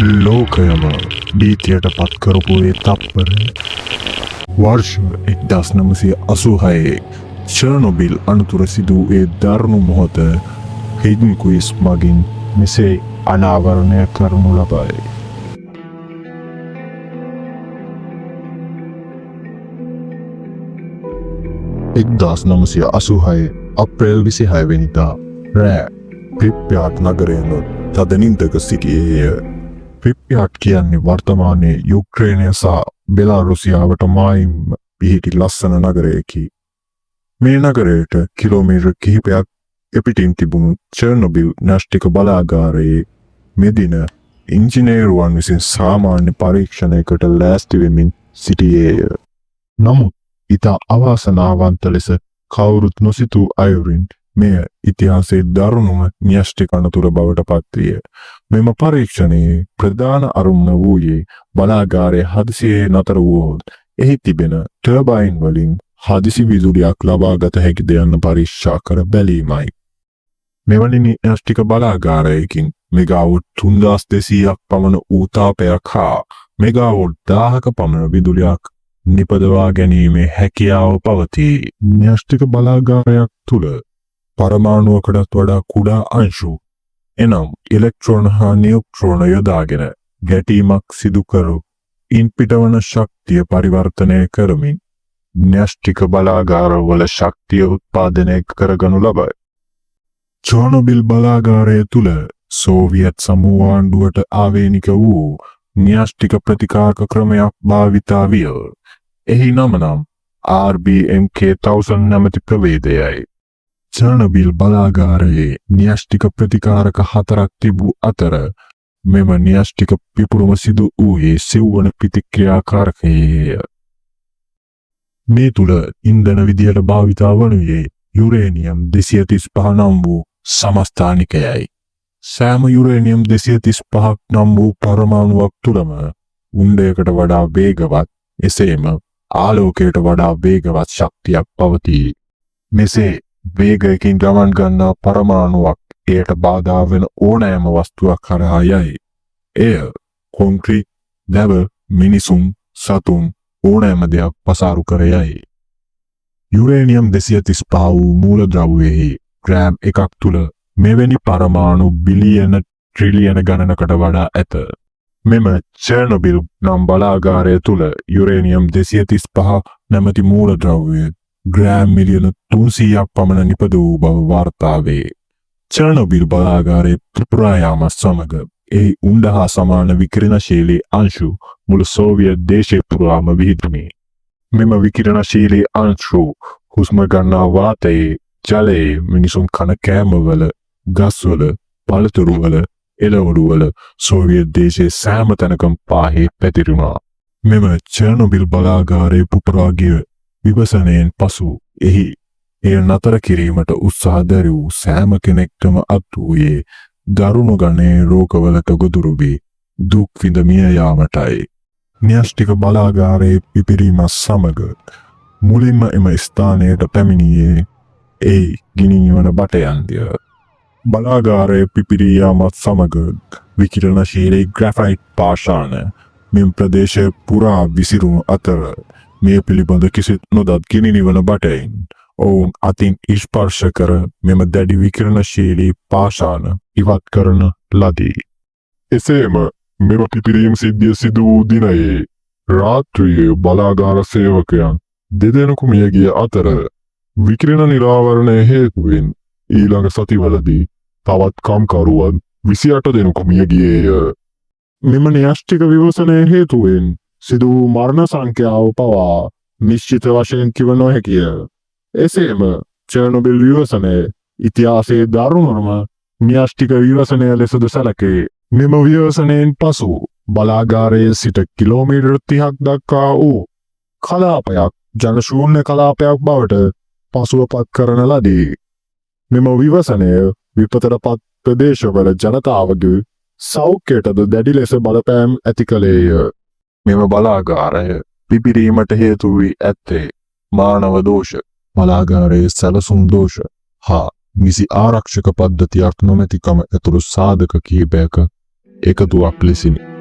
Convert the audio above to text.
ලෝකයම බීතියට පත් කරපු ඒ තප්පරය වර්ෂ 1986 චර්නොබිල් අනතුර සිදු ඒ දරුණු මොහොත හිඩන් ක්විස් මගින් මෙසේ අනාවරණය කරනු ලබයි. 1986 අප්‍රේල් 26 වෙනිදා රෑ ප්‍රිප්‍යාට් නගරයන තදනින්දක සිටියේය. ප්‍රිප්‍යාට් කියන්නේ වර්තමානයේ යුක්‍රේනය සහ බෙලාරුසියාවට මායිම් පිහිටි ලස්සන නගරයකි. මේ නගරයට කිලෝමීටර් කිහිපයක් එපිටින් තිබුණු චර්නොබිල් න්‍යෂ්ටික බලාගාරයේ මෙදින ඉංජිනේරුවන් විසින් සාමාන්‍ය පරීක්ෂණයකට ලෑස්ති වෙමින් සිටියේය. නමුත් ඉතා අවාසනාවන්ත ලෙස කවුරුත් නොසිතූ අයුරින් මෙය ඉතිහාසයේ දරුණුම න්‍යෂ්ටික අනතුර බවට පත්විය. මෙම පරීක්ෂණයේ ප්‍රධාන අරමුණ වූයේ බලාගාරයේ හදිසියේ නතර වුවහොත් එහි තිබෙන ටර්බයින් වලින් හදිසි විදුලියක් ලබාගත හැකිද යන්න පරීක්ෂා කර බැලීමයි. මෙවැනි න්‍යෂ්ටික බලාගාරයකින් මෙගාවොට් 3200ක් පමණ වූ තාපයක් හා මෙගාවොට් 1000ක පමණ විදුලියක් නිපදවා ගැනීමේ හැකියාව පවතී. න්‍යෂ්ටික බලාගාරයක් තුළ පරමාණුවකටත් වඩා කුඩා අංශු එනම් ඉලෙක්ට්‍රෝන හා නියුට්‍රෝන යොදාගෙන ගැටීමක් සිදු කරු ඉන් පිටවන ශක්තිය පරිවර්තනය කරමින් න්‍යෂ්ටික බලාගාරවල ශක්තිය උත්පාදනය කරගනු ලබයි. චර්නොබිල් බලාගාරය තුළ සෝවියට් සමූහාණ්ඩුවට ආවේනික වූ න්‍යෂ්ටික ප්‍රතිකාරක ක්‍රමයක් භාවිතා විය. එහි නම නම් RBMK1000 නැමැති ප්‍රවේදයයි. චර්නොබිල් බලාගාරයේ න්‍යෂ්ටික ප්‍රතිකාරක 4ක් තිබූ අතර මෙම න්‍යෂ්ටික පිපුරුම සිදු වූයේ සිව්වන ප්‍රතික්‍රියාකාරකයේය. මේ තුළ ඉන්ධන විදියට භාවිතා වනුයේ යුරේනියම් 235 නම් වූ සමස්ථානිකයයි. සෑම යුරේනියම් 235ක් නම් වූ පරමාණුවක් තුළම උණ්ඩයකට වඩා වේගවත් එසේම ආලෝකයට වඩා වේගවත් ශක්තියක් පවතී. මෙසේ වේගයකින් ගමන් ගන්නා පරමාණුවක් එයට බාධා වෙන ඕනෑම වස්තුවක් කරහා යයි. එය කොන්ක්‍රීට්, දැව, මිනිසුන්, සතුන් ඕනෑම දෙයක් පසාරු කර යයි. යුරේනියම් 235 වූ මූලද්‍රව්‍යයෙහි ග්‍රෑම් එකක් තුළ මෙවැනි පරමාණු බිලියන ට්‍රිලියන ගණනකට වඩා ඇත. මෙම චර්නොබිල් නම් බලාගාරය තුළ යුරේනියම් 235 නැමැති මූලද්‍රව්‍ය ග්‍රෑම් මිලියන 300ක් පමණ නිපද වූ බව වාර්තා වේ. චර්නොබිල් බලාගාරයේ පුපුරා යාම සමග එහි උණ්ඩ හා සමාන විකිරණශීලී අංශු මුළු සෝවියට් දේශය පුරාම විහිදුණි. මෙම විකිරණශීලී අංශු හුස්ම ගන්නා වාතයේ, ජලයේ, මිනිසුන් කන කෑමවල, ගස්වල, පළතුරුවල, එළවලුවල සෝවියට් දේශයේ සෑම තැනකම පාහේ පැතිරුණා. මෙම චර්නොබිල් බලාගාරයේ පුපුරා ගිය විවසනයෙන් පසු එහි එය නතර කිරීමට උත්සාහ දැරූ සෑම කෙනෙක්ටම අත් වූයේ දරුණු ගණයේ රෝගවලට ගොදුරු වී දුක් විඳ මිය යාමටයි. න්‍යෂ්ටික බලාගාරයේ පිපිරීම සමග මුලින්ම එම ස්ථානයට පැමිණියේ ඒ ගිනි නිවන බටයන්ය. බලාගාරයේ පිපිරී යාමත් සමග විකිරණශීලී ග්‍රැෆයිට් පාෂාණ මෙම ප්‍රදේශය පුරා විසිරුණු අතර මේ පිළිබඳ කිසිත් නොදත් ගිනි නිවන බටයින් ඔවුන් අතින් ස්පර්ශ කර මෙම දැඩි විකිරණශීලී පාෂාණ ඉවත් කරන ලදී. එසේම මෙම පිපිරීම් සිද්ධිය සිදු වූ දිනයේ රාත්‍රියේ බලාගාර සේවකයන් දෙදෙනෙකු මිය ගිය අතර විකිරණ නිරාවරණය හේතුවෙන් ඊළඟ සතිවලදී තවත් කම්කරුවන් 28 දෙනෙකු මිය ගියේය. මෙම න්‍යෂ්ටික විවසනය හේතුවෙන් සිදු වූ මරණ සංඛ්‍යාව පවා නිශ්චිත වශයෙන් කිව නොහැකිය. එසේම චර්නොබිල් විවසනය ඉතිහාසයේ දරුණුම න්‍යෂ්ටික විවසනය ලෙසද සැලකේ. මෙම විවසනයෙන් පසු බලාගාරයේ සිට කිලෝමීටර් 30ක් දක්වා වූ කලාපයක් ජනශූන්‍ය කලාපයක් බවට පසුවපත් කරන ලදී. මෙම විවසනය විපතට පත් ප්‍රදේශවල ජනතාවගේ සෞඛ්‍යයටද දැඩි ලෙස බලපෑම් ඇති කළේය. මෙම බලාගාරය පිපිරීමට හේතු වී ඇත්තේ මානව දෝෂ, බලාගාරයේ සැලසුම් දෝෂ හා නිසි ආරක්ෂක පද්ධතියක් නොමැතිකම ඇතුළු සාධක කිහිපයක එකතුවක් ලෙසිනි.